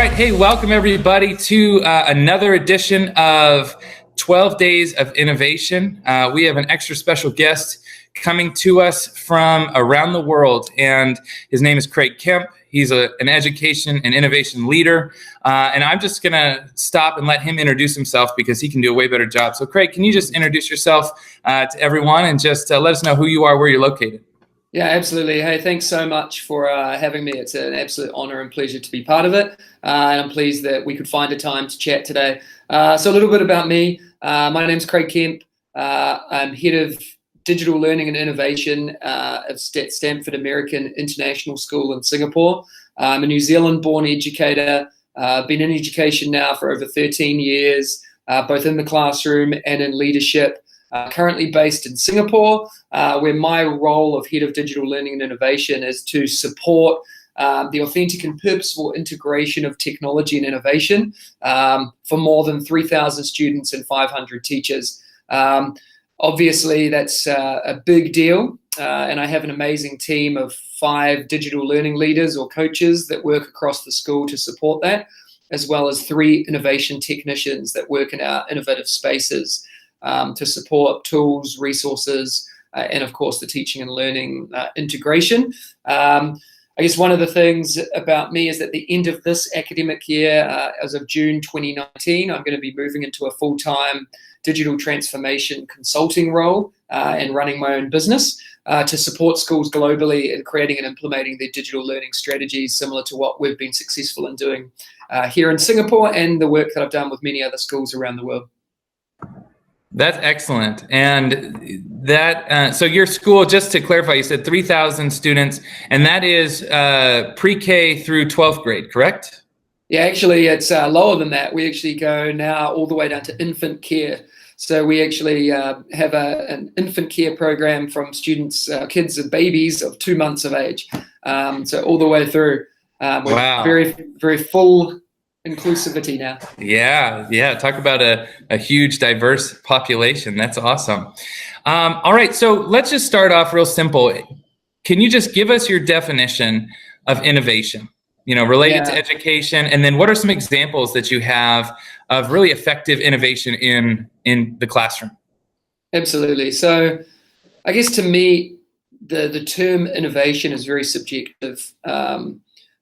right. Hey, welcome everybody to another edition of 12 Days of Innovation. We have an extra special guest coming to us from around the world, and his name is Craig Kemp. He's an education and innovation leader, and I'm just going to stop and let him introduce himself because he can do a way better job. So, Craig, can you just introduce yourself to everyone and just let us know who you are, where you're located? Yeah, absolutely. Hey, thanks so much for having me. It's an absolute honor and pleasure to be part of it. And I'm pleased that we could find a time to chat today. So a little bit about me. My name's Craig Kemp. I'm head of digital learning and innovation at Stanford American International School in Singapore. I'm a New Zealand-born educator. Been in education now for over 13 years, both in the classroom and in leadership. Currently based in Singapore, where my role of Head of Digital Learning and Innovation is to support the authentic and purposeful integration of technology and innovation for more than 3,000 students and 500 teachers. Obviously, that's a big deal, and I have an amazing team of 5 digital learning leaders or coaches that work across the school to support that, as well as 3 innovation technicians that work in our innovative spaces to support tools, resources, and of course the teaching and learning integration. I guess one of the things about me is that at the end of this academic year, as of June 2019, I'm going to be moving into a full-time digital transformation consulting role and running my own business to support schools globally in creating and implementing their digital learning strategies, similar to what we've been successful in doing here in Singapore and the work that I've done with many other schools around the world. That's excellent. And that, so your school, just to clarify, you said 3,000 students, and that is pre-K through 12th grade, correct? Yeah, actually, it's lower than that. We actually go now all the way down to infant care. So we actually have an infant care program from students, kids and babies of 2 months of age. So all the way through. We're very, very full inclusivity now. Yeah. Talk about a huge, diverse population. That's awesome. All right. So let's just start off real simple. Can you just give us your definition of innovation, related to education? And then what are some examples that you have of really effective innovation in the classroom? Absolutely. So I guess to me, the term innovation is very subjective.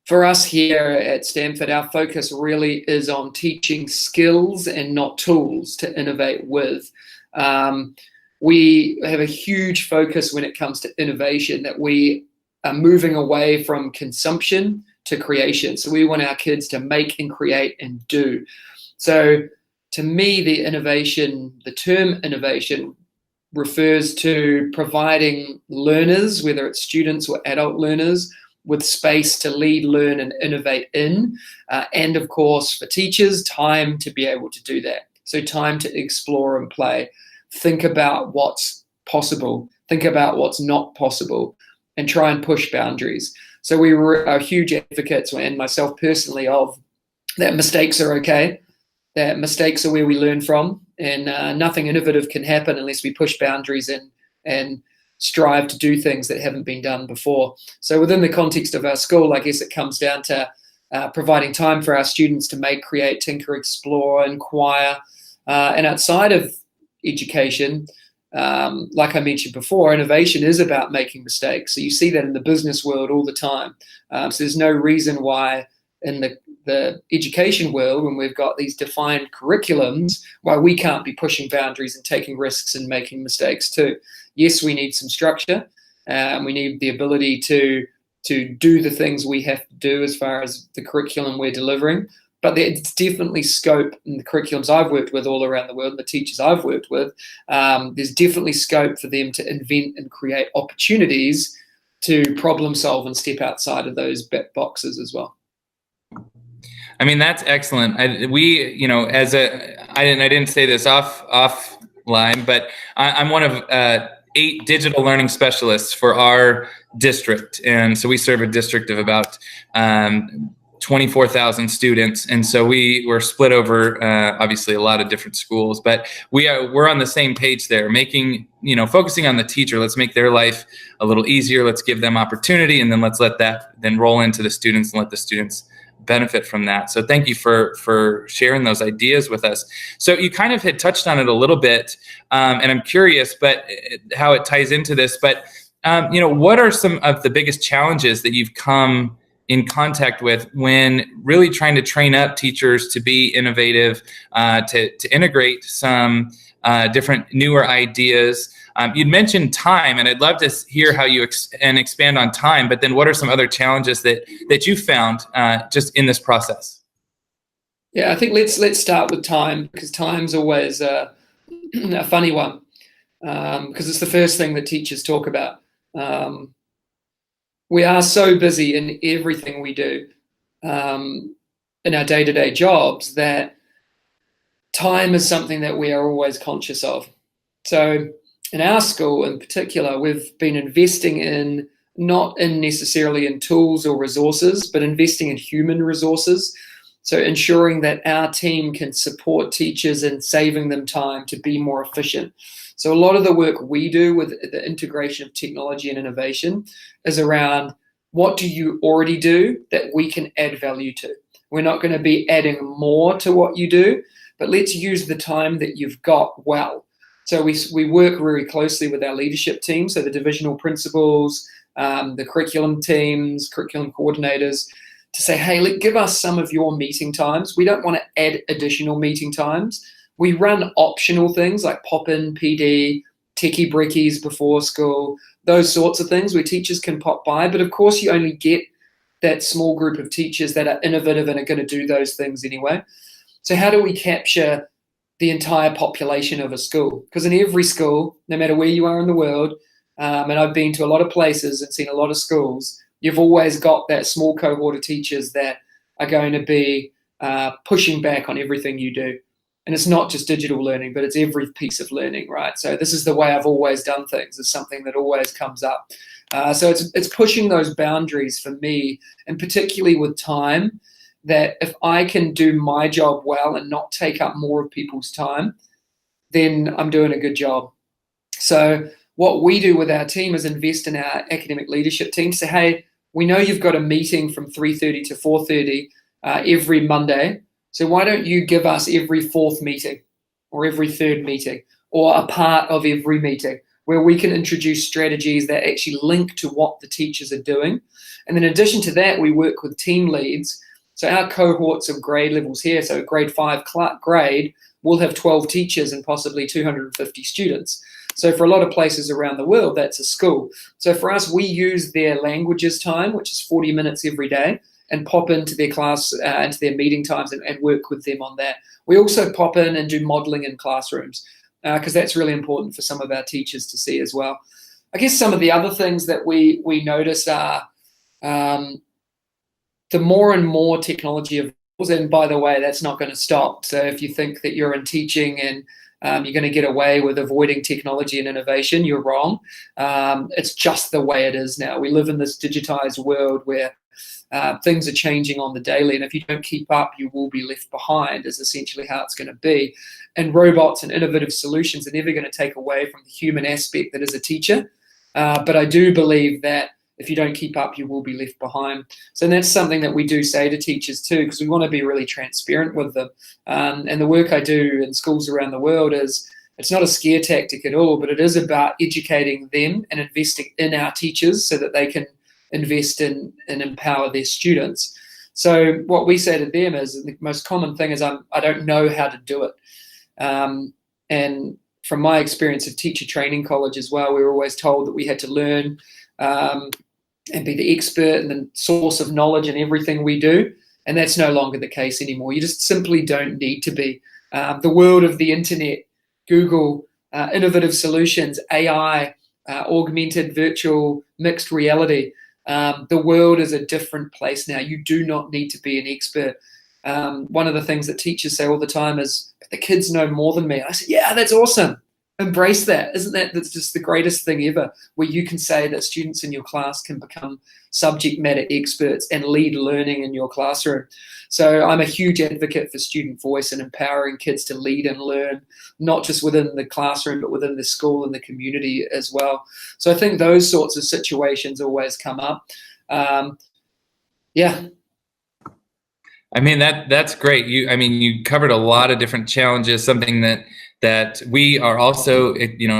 For us here at Stanford, our focus really is on teaching skills and not tools to innovate with. We have a huge focus when it comes to innovation, that we are moving away from consumption to creation. So we want our kids to make and create and do. So to me, the term innovation refers to providing learners, whether it's students or adult learners, with space to lead, learn, and innovate in. And of course, for teachers, time to be able to do that. So time to explore and play. Think about what's possible. Think about what's not possible, and try and push boundaries. So we are huge advocates, and myself personally, of that mistakes are okay, that mistakes are where we learn from, and nothing innovative can happen unless we push boundaries and strive to do things that haven't been done before. So within the context of our school, I guess it comes down to providing time for our students to make, create, tinker, explore, inquire. And outside of education, like I mentioned before, innovation is about making mistakes. So you see that in the business world all the time. So there's no reason why in the education world, when we've got these defined curriculums, why we can't be pushing boundaries and taking risks and making mistakes too. Yes, we need some structure, and we need the ability to do the things we have to do as far as the curriculum we're delivering. But there's definitely scope in the curriculums I've worked with all around the world, the teachers I've worked with, there's definitely scope for them to invent and create opportunities to problem solve and step outside of those boxes as well. I mean, that's excellent. I didn't say this offline, but I'm one of 8 digital learning specialists for our district. And so we serve a district of about 24,000 students. And so we're split over, obviously, a lot of different schools, but we're on the same page there, focusing on the teacher. Let's make their life a little easier. Let's give them opportunity, and then let's let that then roll into the students and let the students benefit from that. So thank you for sharing those ideas with us. So you kind of had touched on it a little bit, and I'm curious, but how it ties into this. But what are some of the biggest challenges that you've come in contact with when really trying to train up teachers to be innovative, to integrate some different newer ideas? You'd mentioned time, and I'd love to hear how you expand on time, but then what are some other challenges that you found just in this process? Yeah, I think let's start with time, because time's always a funny one, because it's the first thing that teachers talk about. We are so busy in everything we do in our day-to-day jobs that time is something that we are always conscious of. So in our school in particular, we've been investing in, not in necessarily in tools or resources, but investing in human resources. So ensuring that our team can support teachers in saving them time to be more efficient. So a lot of the work we do with the integration of technology and innovation is around, what do you already do that we can add value to? We're not going to be adding more to what you do, but let's use the time that you've got well. So we work very closely with our leadership team, so the divisional principals, the curriculum teams, curriculum coordinators, to say, hey, give us some of your meeting times. We don't want to add additional meeting times. We run optional things like pop-in PD, techie brickies before school, those sorts of things where teachers can pop by. But of course, you only get that small group of teachers that are innovative and are going to do those things anyway. So how do we capture the entire population of a school? Because in every school, no matter where you are in the world, and I've been to a lot of places and seen a lot of schools, you've always got that small cohort of teachers that are going to be pushing back on everything you do. And it's not just digital learning, but it's every piece of learning, right? So this is the way I've always done things. It's something that always comes up. So it's pushing those boundaries for me, and particularly with time, that if I can do my job well and not take up more of people's time, then I'm doing a good job. So what we do with our team is invest in our academic leadership team. Say, hey, we know you've got a meeting from 3:30 to 4:30 every Monday. So why don't you give us every fourth meeting or every third meeting or a part of every meeting where we can introduce strategies that actually link to what the teachers are doing. And in addition to that, we work with team leads. So our cohorts of grade levels here, so grade 5 grade, will have 12 teachers and possibly 250 students. So for a lot of places around the world, that's a school. So for us, we use their languages time, which is 40 minutes every day, and pop into their class, into their meeting times and work with them on that. We also pop in and do modeling in classrooms because that's really important for some of our teachers to see as well. I guess some of the other things that we notice are the more and more technology evolves, and by the way, that's not going to stop. So if you think that you're in teaching and you're going to get away with avoiding technology and innovation, you're wrong. It's just the way it is now. We live in this digitized world where things are changing on the daily, and if you don't keep up, you will be left behind, is essentially how it's going to be. And robots and innovative solutions are never going to take away from the human aspect that is a teacher. But I do believe that if you don't keep up, you will be left behind. So that's something that we do say to teachers too, because we want to be really transparent with them. And the work I do in schools around the world is, it's not a scare tactic at all, but it is about educating them and investing in our teachers so that they can invest in and empower their students. So what we say to them is, the most common thing is, I don't know how to do it. And from my experience of teacher training college as well, we were always told that we had to learn and be the expert and the source of knowledge in everything we do. And that's no longer the case anymore. You just simply don't need to be. The world of the internet, Google, innovative solutions, AI, augmented, virtual, mixed reality. The world is a different place now. You do not need to be an expert. One of the things that teachers say all the time is, the kids know more than me. I said, yeah, that's awesome. Embrace that. Isn't that's just the greatest thing ever, where you can say that students in your class can become subject matter experts and lead learning in your classroom. So I'm a huge advocate for student voice and empowering kids to lead and learn, not just within the classroom, but within the school and the community as well. So I think those sorts of situations always come up. Yeah. I mean, that's great. You covered a lot of different challenges, something that we are also,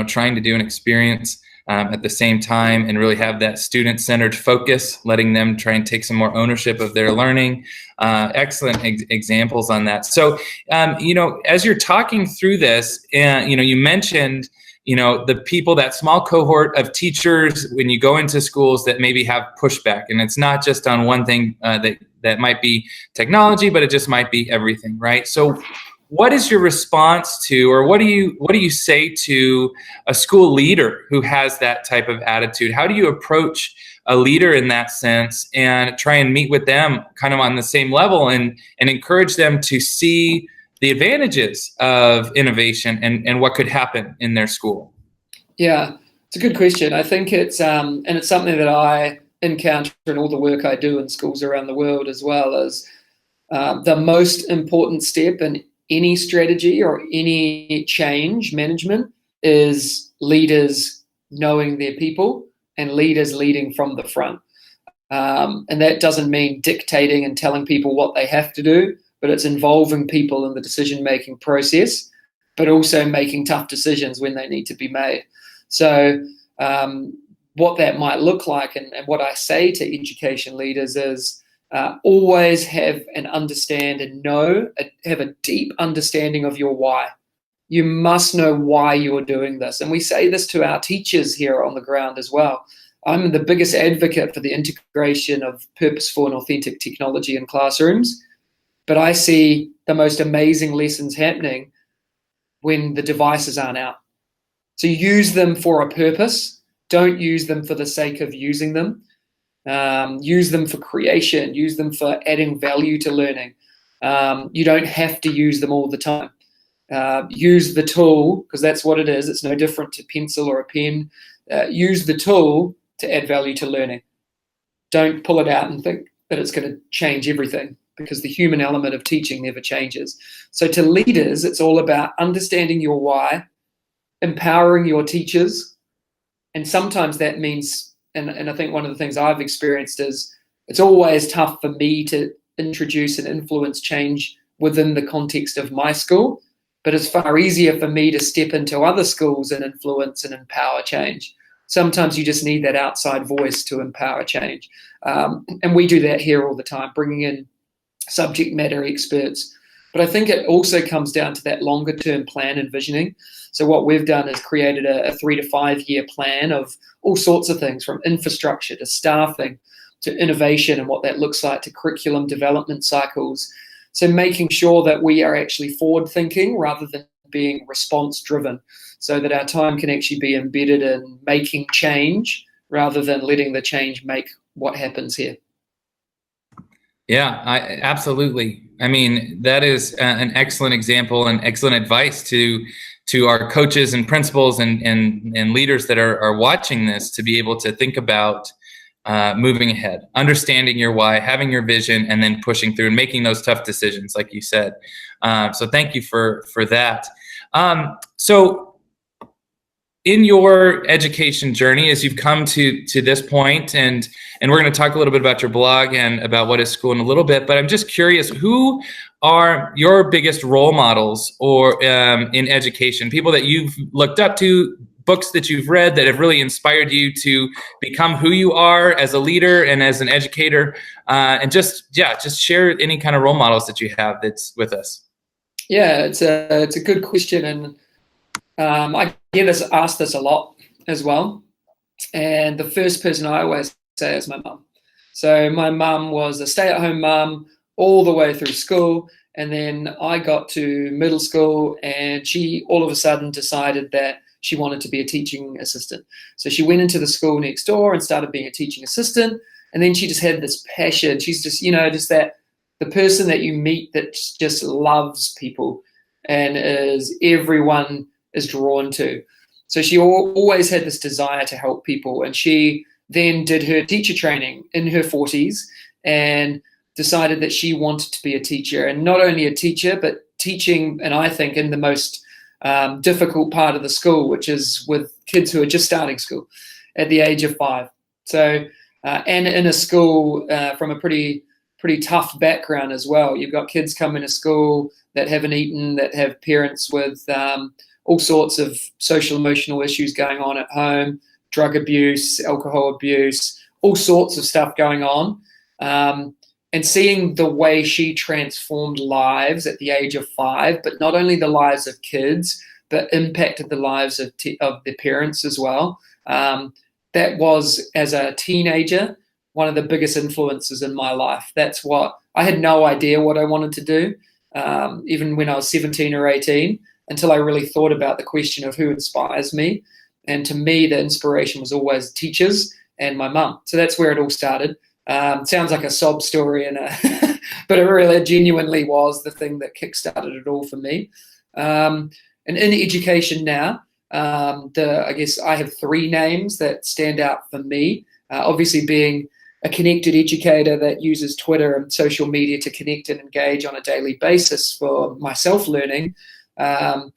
trying to do and experience at the same time, and really have that student-centered focus, letting them try and take some more ownership of their learning. Excellent examples on that. So, as you're talking through this, you mentioned, the people, that small cohort of teachers, when you go into schools that maybe have pushback, and it's not just on one thing that might be technology, but it just might be everything, right? So what is your response to, or what do you say to a school leader who has that type of attitude? How do you approach a leader in that sense and try and meet with them kind of on the same level, and encourage them to see the advantages of innovation and what could happen in their school? Yeah, it's a good question. I think it's and it's something that I encounter in all the work I do in schools around the world, as well as the most important step in any strategy or any change management is leaders knowing their people and leaders leading from the front. And that doesn't mean dictating and telling people what they have to do, but it's involving people in the decision-making process, but also making tough decisions when they need to be made. So what that might look like, and what I say to education leaders is, always have and understand and have a deep understanding of your why. You must know why you're doing this. And we say this to our teachers here on the ground as well. I'm the biggest advocate for the integration of purposeful and authentic technology in classrooms, but I see the most amazing lessons happening when the devices aren't out. So use them for a purpose. Don't use them for the sake of using them. Use them for creation. Use them for adding value to learning. You don't have to use them all the time. Use the tool, because that's what it is. It's no different to pencil or a pen. Use the tool to add value to learning. Don't pull it out and think that it's going to change everything, because the human element of teaching never changes. So to leaders, it's all about understanding your why, empowering your teachers, and sometimes that means, and I think one of the things I've experienced is, it's always tough for me to introduce and influence change within the context of my school, but it's far easier for me to step into other schools and influence and empower change. Sometimes you just need that outside voice to empower change. And we do that here all the time, bringing in subject matter experts. But I think it also comes down to that longer term plan and visioning. So what we've done is created a 3 to 5 year plan of all sorts of things, from infrastructure to staffing to innovation and what that looks like, to curriculum development cycles. So making sure that we are actually forward thinking rather than being response driven, so that our time can actually be embedded in making change rather than letting the change make what happens here. Yeah, absolutely. I mean, that is an excellent example and excellent advice to our coaches and principals and leaders that are watching this, to be able to think about moving ahead, understanding your why, having your vision, and then pushing through and making those tough decisions, like you said. So thank you for that. So in your education journey, as you've come to this point, and we're going to talk a little bit about your blog and about what is school in a little bit, but I'm just curious, who are your biggest role models or in education, people that you've looked up to, books that you've read that have really inspired you to become who you are as a leader and as an educator, and just share any kind of role models that you have that's with us. Yeah, it's a good question, and I get asked this a lot as well. And the first person I always say is my mum. So my mum was a stay-at-home mum all the way through school, and then I got to middle school, and she all of a sudden decided that she wanted to be a teaching assistant. So she went into the school next door and started being a teaching assistant, and then she just had this passion. She's just, just that the person that you meet that just loves people and everyone is drawn to. So she always had this desire to help people, and she then did her teacher training in her 40s and decided that she wanted to be a teacher, and not only a teacher, but teaching, and I think in the most difficult part of the school, which is with kids who are just starting school at the age of 5. So, and in a school from a pretty pretty tough background as well. You've got kids coming to school that haven't eaten, that have parents with all sorts of social emotional issues going on at home, drug abuse, alcohol abuse, all sorts of stuff going on. And seeing the way she transformed lives at the age of 5, but not only the lives of kids, but impacted the lives of the parents as well. That was, as a teenager, one of the biggest influences in my life. That's what I had no idea what I wanted to do, even when I was 17 or 18, until I really thought about the question of who inspires me. And to me, the inspiration was always teachers and my mum. So that's where it all started. Sounds like a sob story, but it really genuinely was the thing that kickstarted it all for me. And in education now, I guess I have 3 names that stand out for me. Obviously, being a connected educator that uses Twitter and social media to connect and engage on a daily basis for my self-learning. One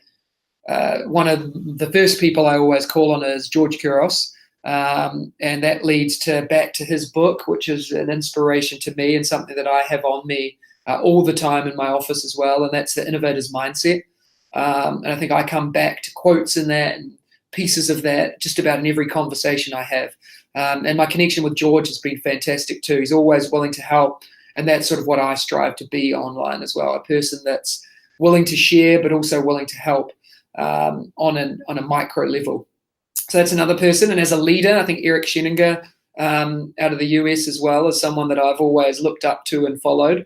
of the first people I always call on is George Couros. And that leads back to his book, which is an inspiration to me and something that I have on me all the time in my office as well. And that's the innovator's mindset. And I think I come back to quotes in that and pieces of that just about in every conversation I have. And my connection with George has been fantastic too. He's always willing to help. And that's sort of what I strive to be online as well. A person that's willing to share, but also willing to help on a micro level. So that's another person. And as a leader, I think Eric Sheninger out of the US as well is someone that I've always looked up to and followed.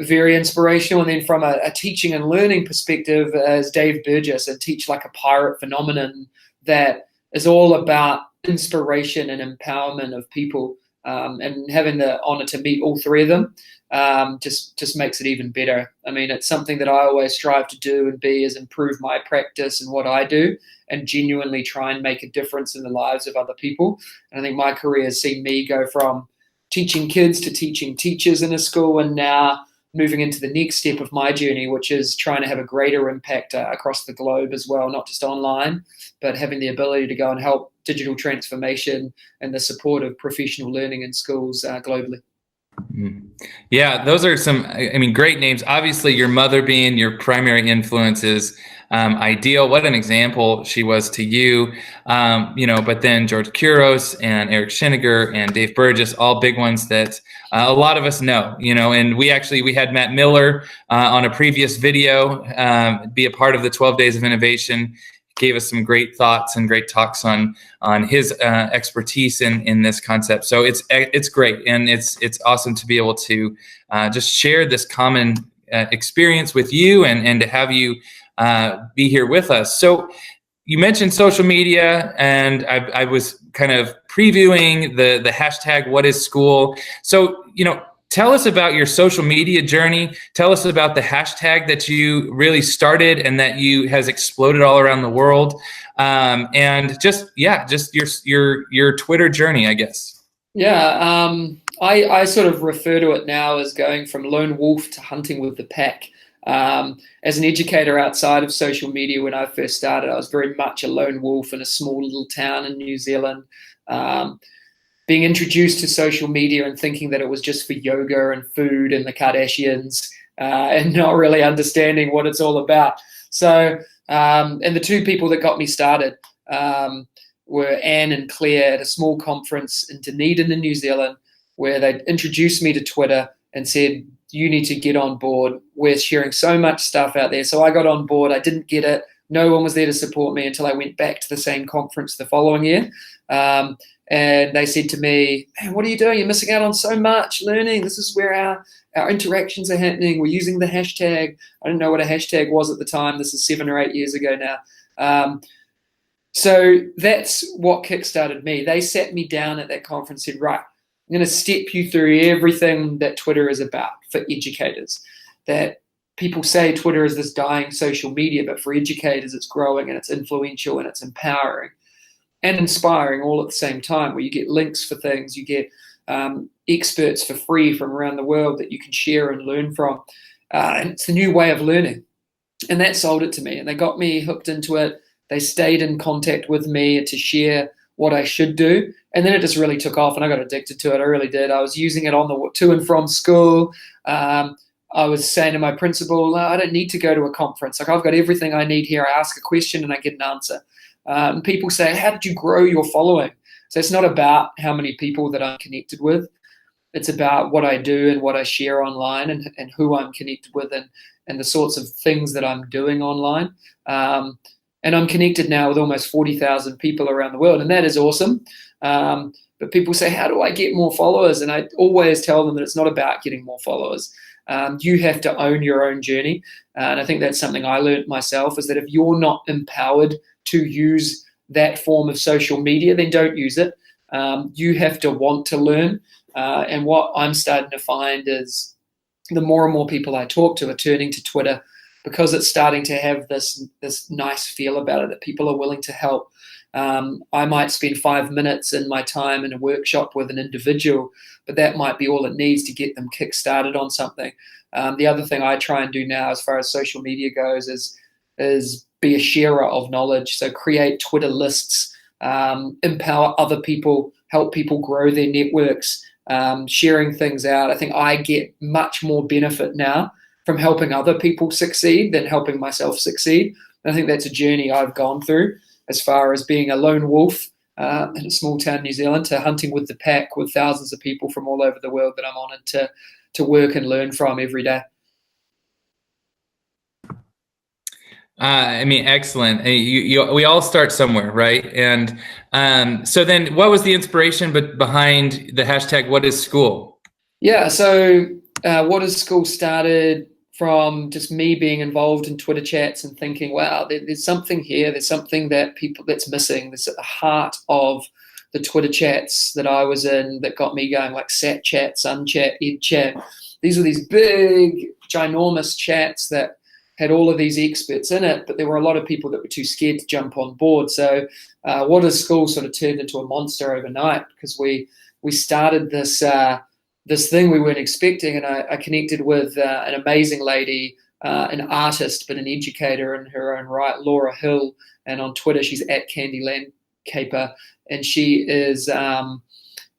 Very inspirational. And then from a teaching and learning perspective is Dave Burgess and Teach Like a Pirate phenomenon that is all about inspiration and empowerment of people. And having the honor to meet all 3 of them just makes it even better. I mean, it's something that I always strive to do and be is improve my practice and what I do and genuinely try and make a difference in the lives of other people. And I think my career has seen me go from teaching kids to teaching teachers in a school and now moving into the next step of my journey, which is trying to have a greater impact across the globe as well, not just online, but having the ability to go and help digital transformation and the support of professional learning in schools globally. Yeah, those are some, great names. Obviously, your mother being your primary influence is ideal. What an example she was to you, but then George Couros and Eric Sheninger and Dave Burgess, all big ones that a lot of us know, and we had Matt Miller on a previous video be a part of the 12 Days of Innovation. Gave us some great thoughts and great talks on his expertise in this concept. So it's great, and it's awesome to be able to just share this common experience with you and to have you be here with us. So you mentioned social media, and I was kind of previewing the hashtag What is School. So tell us about your social media journey. Tell us about the hashtag that you really started and that has exploded all around the world. And just your Twitter journey, I guess. Yeah, I sort of refer to it now as going from lone wolf to hunting with the pack. As an educator outside of social media, when I first started, I was very much a lone wolf in a small little town in New Zealand. Being introduced to social media and thinking that it was just for yoga and food and the Kardashians and not really understanding what it's all about. So, and the 2 people that got me started were Anne and Claire at a small conference in Dunedin in New Zealand, where they introduced me to Twitter and said, you need to get on board. We're sharing so much stuff out there. So I got on board. I didn't get it. No one was there to support me until I went back to the same conference the following year. And they said to me, man, what are you doing? You're missing out on so much learning. This is where our interactions are happening. We're using the hashtag. I didn't know what a hashtag was at the time. This is 7 or 8 years ago now. So that's what kickstarted me. They sat me down at that conference and said, right, I'm going to step you through everything that Twitter is about for educators. That people say Twitter is this dying social media, but for educators, it's growing and it's influential and it's empowering and inspiring all at the same time, where you get links for things, you get experts for free from around the world that you can share and learn from. And it's the new way of learning. And that sold it to me, and they got me hooked into it. They stayed in contact with me to share what I should do. And then it just really took off and I got addicted to it. I really did. I was using it on the to and from school. I was saying to my principal, no, I don't need to go to a conference. Like, I've got everything I need here. I ask a question and I get an answer. People say, how did you grow your following? So it's not about how many people that I'm connected with. It's about what I do and what I share online and who I'm connected with and the sorts of things that I'm doing online. And I'm connected now with almost 40,000 people around the world, and that is awesome. But people say, how do I get more followers? And I always tell them that it's not about getting more followers. You have to own your own journey. And I think that's something I learned myself, is that if you're not empowered to use that form of social media, then don't use it. You have to want to learn. And what I'm starting to find is the more and more people I talk to are turning to Twitter, because it's starting to have this nice feel about it, that people are willing to help. I might spend 5 minutes in my time in a workshop with an individual, but that might be all it needs to get them kick-started on something. The other thing I try and do now as far as social media goes is be a sharer of knowledge. So create Twitter lists, empower other people, help people grow their networks, sharing things out. I think I get much more benefit now from helping other people succeed than helping myself succeed. And I think that's a journey I've gone through, as far as being a lone wolf in a small town, New Zealand, to hunting with the pack with thousands of people from all over the world that I'm honored to work and learn from every day. I mean, excellent. We all start somewhere, right? And so then what was the inspiration behind the hashtag What is School? Yeah, so What is School started from just me being involved in Twitter chats and thinking, wow, there's something here. There's something that's missing. There's at the heart of the Twitter chats that I was in that got me going, like Sat Chat, Sun Chat, Ed Chat. These were these big, ginormous chats that had all of these experts in it, but there were a lot of people that were too scared to jump on board. So What is School sort of turned into a monster overnight, because we started this thing we weren't expecting, and I connected with an amazing lady, an artist but an educator in her own right, Laura Hill, and on Twitter she's at Candyland Caper, and she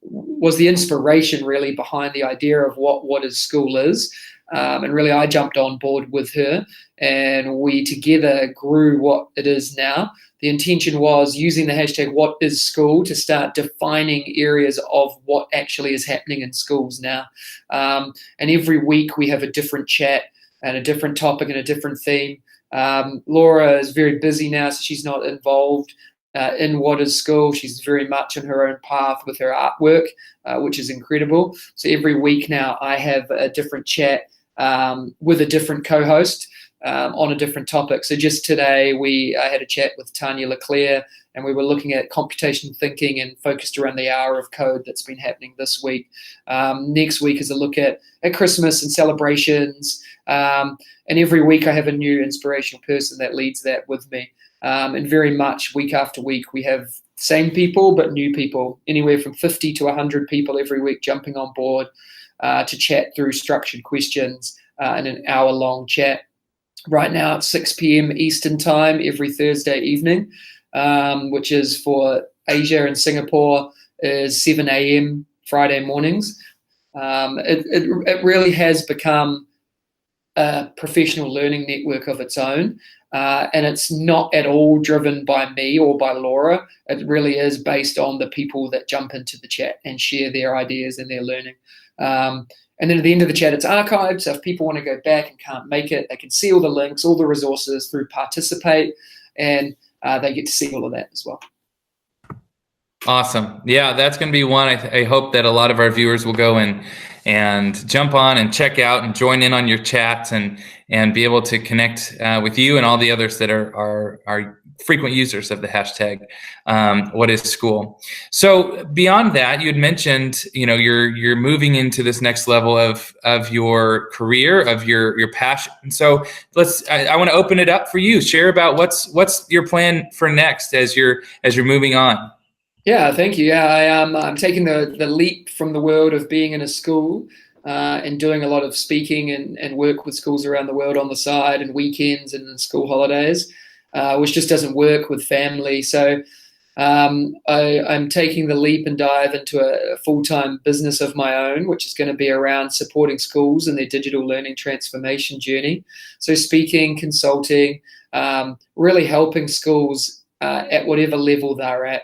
was the inspiration really behind the idea of what is School is. And really I jumped on board with her, and we together grew what it is now. The intention was using the hashtag What is School to start defining areas of what actually is happening in schools now. And every week we have a different chat and a different topic and a different theme. Laura is very busy now, so she's not involved in What is School. She's very much on her own path with her artwork, which is incredible. So every week now I have a different chat with a different co-host on a different topic. So just today I had a chat with Tanya Leclerc, and we were looking at computational thinking and focused around the hour of code that's been happening this week. Next week is a look at Christmas and celebrations. And every week I have a new inspirational person that leads that with me. And very much week after week, we have same people, but new people, anywhere from 50 to 100 people every week jumping on board to chat through structured questions in an hour-long chat. Right now it's 6 p.m. Eastern time every Thursday evening, which is for Asia and Singapore is 7 a.m. Friday mornings. It really has become a professional learning network of its own. And it's not at all driven by me or by Laura. It really is based on the people that jump into the chat and share their ideas and their learning. And then at the end of the chat, it's archived. So if people want to go back and can't make it, they can see all the links, all the resources through Participate, and they get to see all of that as well. Awesome. Yeah, that's going to be one. I hope that a lot of our viewers will go and jump on and check out and join in on your chats and be able to connect with you and all the others that are frequent users of the hashtag What is School. So beyond that, you had mentioned, you're moving into this next level of your career, of your passion. And so I want to open it up for you. Share about what's your plan for next as you're moving on. Yeah, thank you. Yeah, I'm taking the leap from the world of being in a school and doing a lot of speaking and work with schools around the world on the side and weekends and school holidays, which just doesn't work with family. So I'm taking the leap and dive into a full-time business of my own, which is going to be around supporting schools in their digital learning transformation journey. So speaking, consulting, really helping schools at whatever level they're at.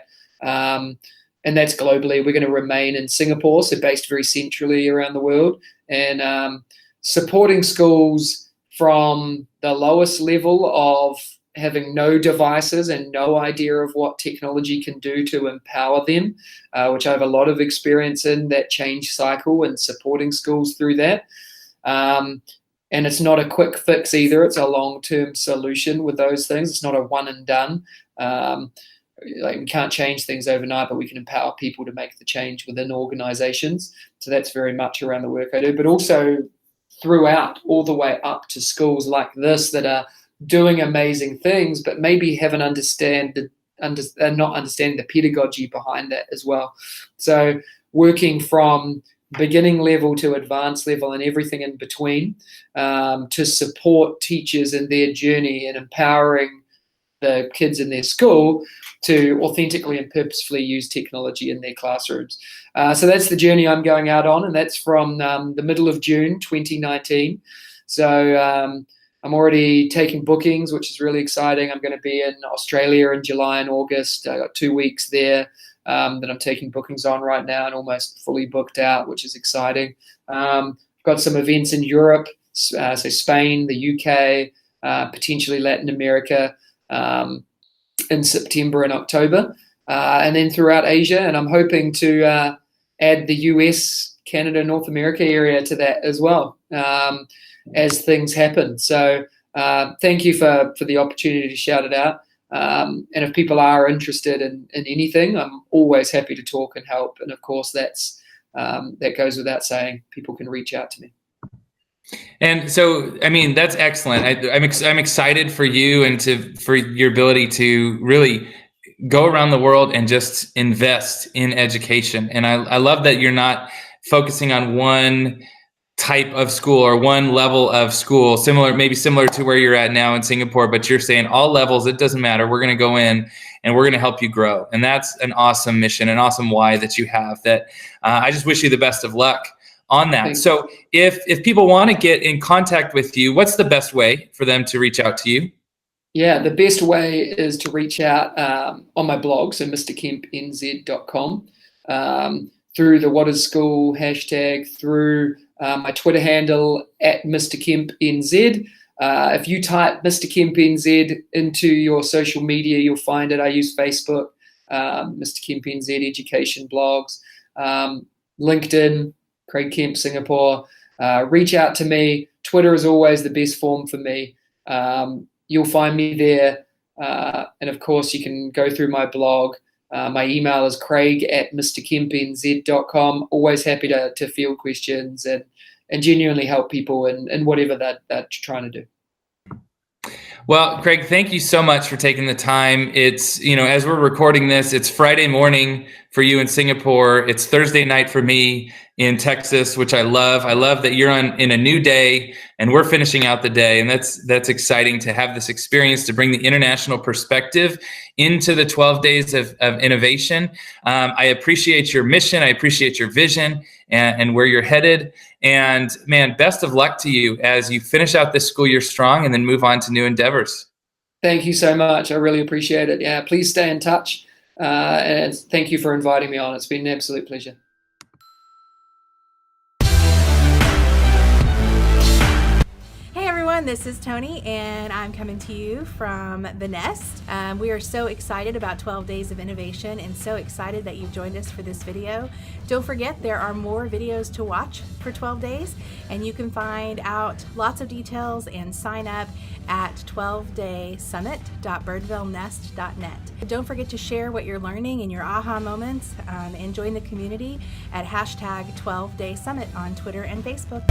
And that's globally. We're going to remain in Singapore, so based very centrally around the world, and supporting schools from the lowest level of having no devices and no idea of what technology can do to empower them, which I have a lot of experience in that change cycle and supporting schools through that. And it's not a quick fix either. It's a long-term solution with those things. It's not a one and done. Like, we can't change things overnight, but we can empower people to make the change within organizations. So that's very much around the work I do, but also throughout, all the way up to schools like this that are doing amazing things, but maybe haven't not understanding the pedagogy behind that as well. So working from beginning level to advanced level and everything in between, to support teachers in their journey and empowering the kids in their school to authentically and purposefully use technology in their classrooms. So that's the journey I'm going out on, and that's from the middle of June 2019. So I'm already taking bookings, which is really exciting. I'm going to be in Australia in July and August. I got 2 weeks there that I'm taking bookings on right now and almost fully booked out, which is exciting. I've got some events in Europe, so Spain, the UK, potentially Latin America, in September and October, and then throughout Asia. And I'm hoping to add the US, Canada, North America area to that as well, as things happen. So thank you for the opportunity to shout it out. And if people are interested in anything, I'm always happy to talk and help. And of course, that goes without saying. People can reach out to me. And so, I mean, that's excellent. I'm excited for you and for your ability to really go around the world and just invest in education. And I love that you're not focusing on one type of school or one level of school, maybe similar to where you're at now in Singapore, but you're saying all levels, it doesn't matter. We're going to go in and we're going to help you grow. And that's an awesome mission, an awesome why that you have. That I just wish you the best of luck on that. Thanks. So if people want to get in contact with you, what's the best way for them to reach out to you? Yeah, the best way is to reach out on my blog, so mrkempnz.com, through the What is School hashtag, through my Twitter handle at mrkempnz. If you type Mr. Kemp NZ into your social media, you'll find it. I use Facebook, Mr. Kemp NZ education blogs, LinkedIn, Craig Kemp Singapore. Reach out to me. Twitter is always the best form for me. You'll find me there. And of course, you can go through my blog. My email is craig@mrkempnz.com. Always happy to field questions and genuinely help people in whatever that trying to do. Well, Craig, thank you so much for taking the time. It's, as we're recording this, it's Friday morning for you in Singapore. It's Thursday night for me in Texas, which I love. I love that you're in a new day and we're finishing out the day. And that's exciting to have this experience, to bring the international perspective into the 12 days of innovation. I appreciate your mission. I appreciate your vision and where you're headed. And man, best of luck to you as you finish out this school year strong and then move on to new endeavors. Thank you so much. I really appreciate it. Yeah, please stay in touch. And thank you for inviting me on. It's been an absolute pleasure. This is Tony, and I'm coming to you from The Nest. We are so excited about 12 Days of Innovation and so excited that you've joined us for this video. Don't forget, there are more videos to watch for 12 days, and you can find out lots of details and sign up at 12daysummit.birdvillenest.net. Don't forget to share what you're learning and your aha moments, and join the community at hashtag 12daysummit on Twitter and Facebook.